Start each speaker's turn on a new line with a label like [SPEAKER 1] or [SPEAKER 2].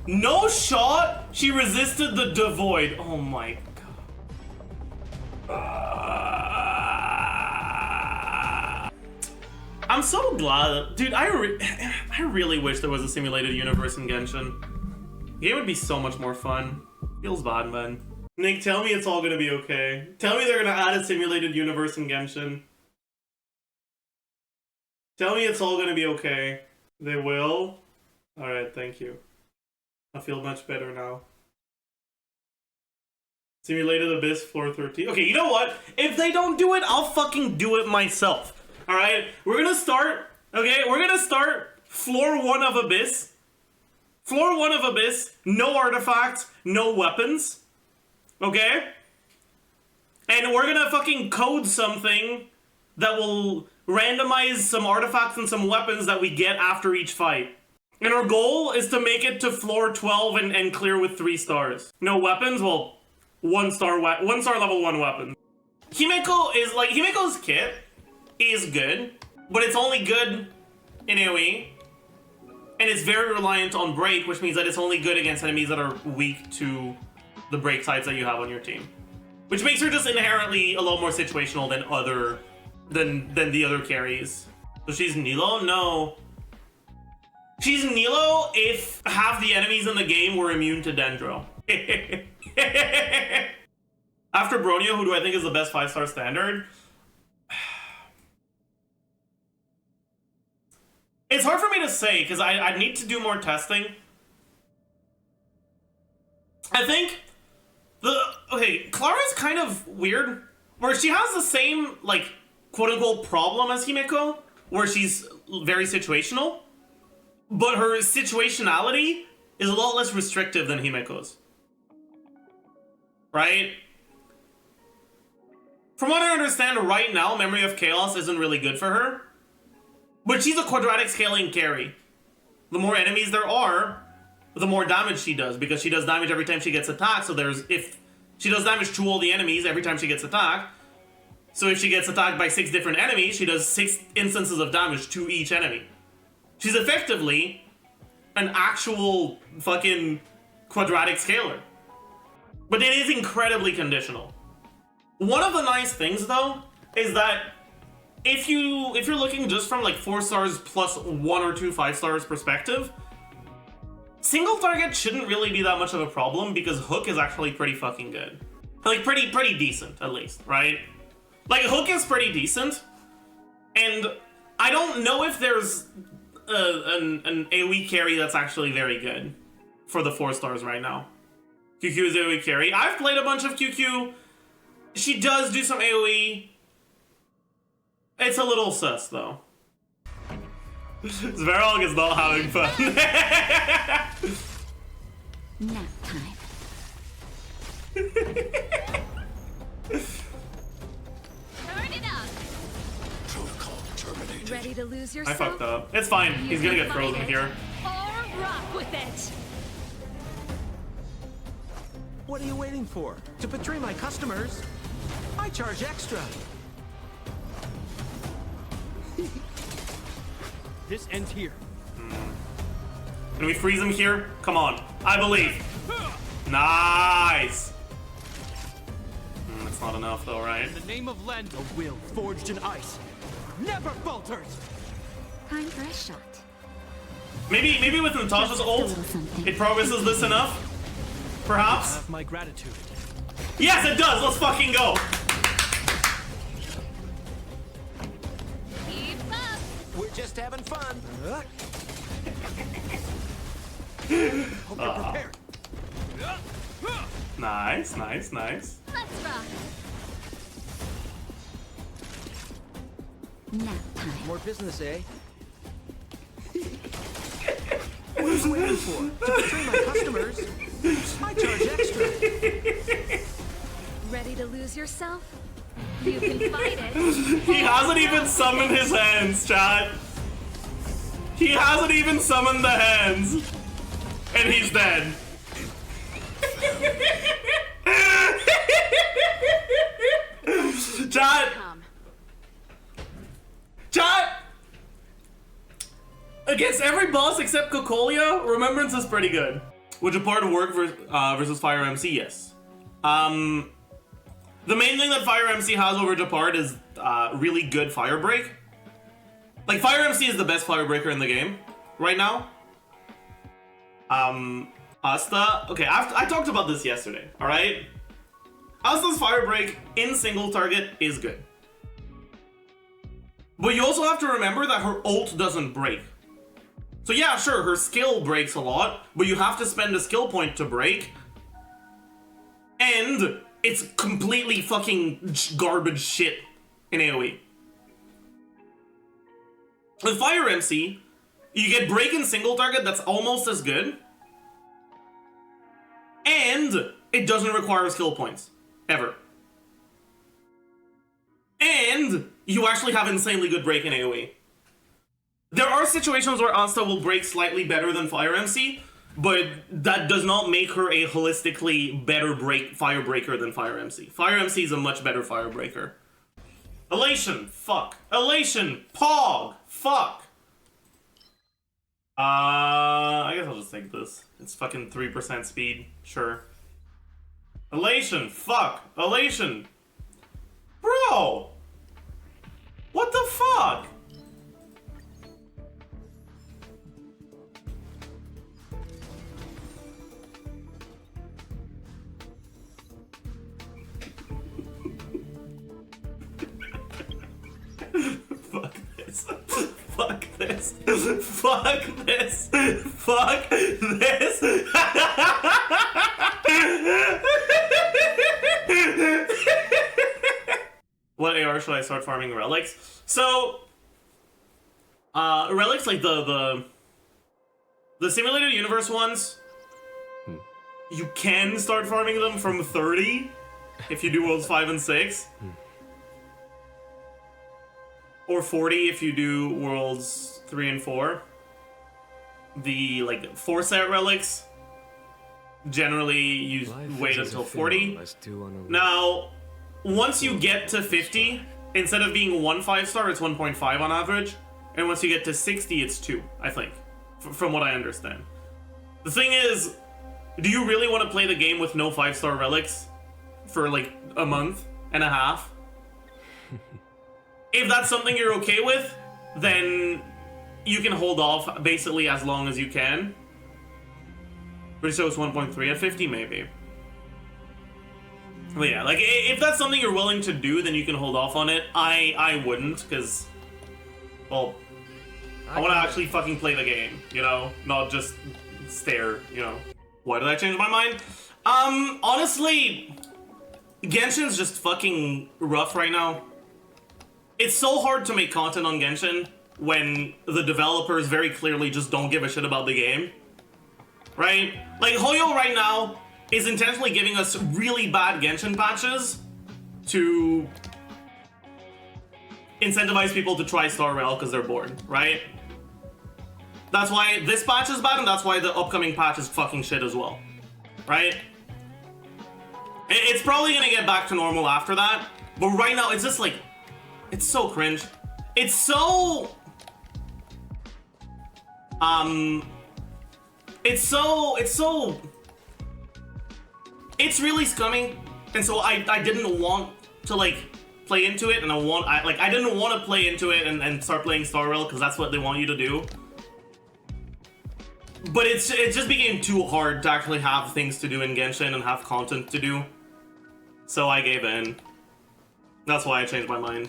[SPEAKER 1] No shot. She resisted the devoid. Oh my god. I'm so glad, dude. I really wish there was a simulated universe in Genshin. The game would be so much more fun. Feels bad, man. Nick, tell me it's all gonna be okay. Tell me they're gonna add a simulated universe in Genshin. Tell me it's all gonna be okay. They will? Alright, thank you. I feel much better now. Simulated Abyss, floor 13. Okay, you know what? If they don't do it, I'll fucking do it myself. Alright? We're gonna start, okay? We're gonna start floor 1 of Abyss. Floor 1 of Abyss, no artifacts, no weapons. Okay? And we're gonna fucking code something that will randomize some artifacts and some weapons that we get after each fight. And our goal is to make it to floor 12 and clear with 3 stars. No weapons? Well, 1 star level 1 weapon. Himeko is like, Himeko's kit is good, but it's only good in AoE. And it's very reliant on break, which means that it's only good against enemies that are weak to the break sites that you have on your team. Which makes her just inherently a little more situational than the other carries. So she's Nilo? No. She's Nilo if half the enemies in the game were immune to Dendro. After Bronio, who do I think is the best 5-star standard? It's hard for me to say, because I need to do more testing. I think Clara's kind of weird, where she has the same, like, quote-unquote problem as Himeko, where she's very situational, but her situationality is a lot less restrictive than Himeko's. Right? From what I understand right now, Memory of Chaos isn't really good for her, but she's a quadratic scaling carry. The more enemies there are, the more damage she does, because she does damage every time she gets attacked, so if she does damage to all the enemies every time she gets attacked, so if she gets attacked by 6 different enemies, she does 6 instances of damage to each enemy. She's effectively an actual fucking quadratic scaler. But it is incredibly conditional. One of the nice things, though, is that if you're looking just from like 4 stars plus 1 or 2 5 stars perspective, single target shouldn't really be that much of a problem because Hook is actually pretty fucking good. Like pretty decent, at least, right? Like Hook is pretty decent, and I don't know if there's an AoE carry that's actually very good for the 4 stars right now. QQ is AoE carry. I've played a bunch of QQ. She does do some AoE. It's a little sus, though. Svarog is not having fun.
[SPEAKER 2] Nap time. Turn it up.
[SPEAKER 3] Protocol terminated.
[SPEAKER 2] Ready to lose
[SPEAKER 1] I
[SPEAKER 2] yourself?
[SPEAKER 1] fucked up. It's fine. He's gonna get frozen here.
[SPEAKER 2] Or rock with it.
[SPEAKER 4] What are you waiting for? To betray my customers? I charge extra. This ends here.
[SPEAKER 1] Can we freeze him here? Come on. I believe. Nice. That's not enough though, right?
[SPEAKER 4] In the name of Len, a will forged in ice never falters.
[SPEAKER 2] Time for a shot.
[SPEAKER 1] Maybe with Natasha's ult, it progresses this enough? Perhaps?
[SPEAKER 4] Have my gratitude.
[SPEAKER 1] Yes, it does! Let's fucking go!
[SPEAKER 2] Keep up.
[SPEAKER 4] We're just having fun. Hope you're prepared.
[SPEAKER 1] Nice, nice, nice.
[SPEAKER 2] Let's rock. Nap time.
[SPEAKER 4] More business, eh? What are you waiting for? To betray my customers? I charge extra.
[SPEAKER 2] Ready to lose yourself? You can fight it.
[SPEAKER 1] He hasn't even summoned his hands, chat. He hasn't even summoned the hands. And he's dead. Chat. Chat. Against every boss except Kokolia, Remembrance is pretty good. Would Japard work versus Fire MC? Yes. The main thing that Fire MC has over Japard is really good Fire Break. Like, Fire MC is the best Fire Breaker in the game right now. Asta. Okay, I talked about this yesterday, alright? Asta's Fire Break in single target is good. But you also have to remember that her ult doesn't break. So yeah, sure, her skill breaks a lot, but you have to spend a skill point to break. And it's completely fucking garbage shit in AoE. With Fire MC, you get break in single target that's almost as good. And it doesn't require skill points. Ever. And you actually have insanely good break in AoE. There are situations where Asta will break slightly better than Fire MC, but that does not make her a holistically better fire breaker than Fire MC. Fire MC is a much better fire breaker. Elation, fuck. Elation, Pog, fuck. I guess I'll just take this. It's fucking 3% speed, sure. Elation, fuck. Elation. Bro! What the fuck? Fuck this. Fuck this. Fuck this. Fuck this. What AR should I start farming relics? So, relics like the simulated universe ones, you can start farming them from 30 if you do worlds 5 and 6. Or 40 if you do worlds 3 and 4. The like 4 set relics, generally you wait until 40. Now, once you get to 50, instead of being 1 5-star, it's 1.5 on average. And once you get to 60, it's 2, I think. From what I understand. The thing is, do you really want to play the game with no 5-star relics for like a month and a half? If that's something you're okay with, then you can hold off basically as long as you can. But it shows 1.3 at 50, maybe. But yeah, like, if that's something you're willing to do, then you can hold off on it. I wouldn't, because, well, I want to actually fucking play the game, you know? Not just stare, you know? Why did I change my mind? Honestly, Genshin's just fucking rough right now. It's so hard to make content on Genshin when the developers very clearly just don't give a shit about the game. Right? Like, Hoyo right now is intentionally giving us really bad Genshin patches to incentivize people to try Star Rail because they're bored, right? That's why this patch is bad, and that's why the upcoming patch is fucking shit as well. Right? It's probably gonna get back to normal after that, but right now it's just like, it's so cringe. It's so... It's really scummy, and so I didn't want to, like, play into it, and I didn't want to play into it and start playing Star Rail, because that's what they want you to do. But it just became too hard to actually have things to do in Genshin and have content to do. So I gave in. That's why I changed my mind.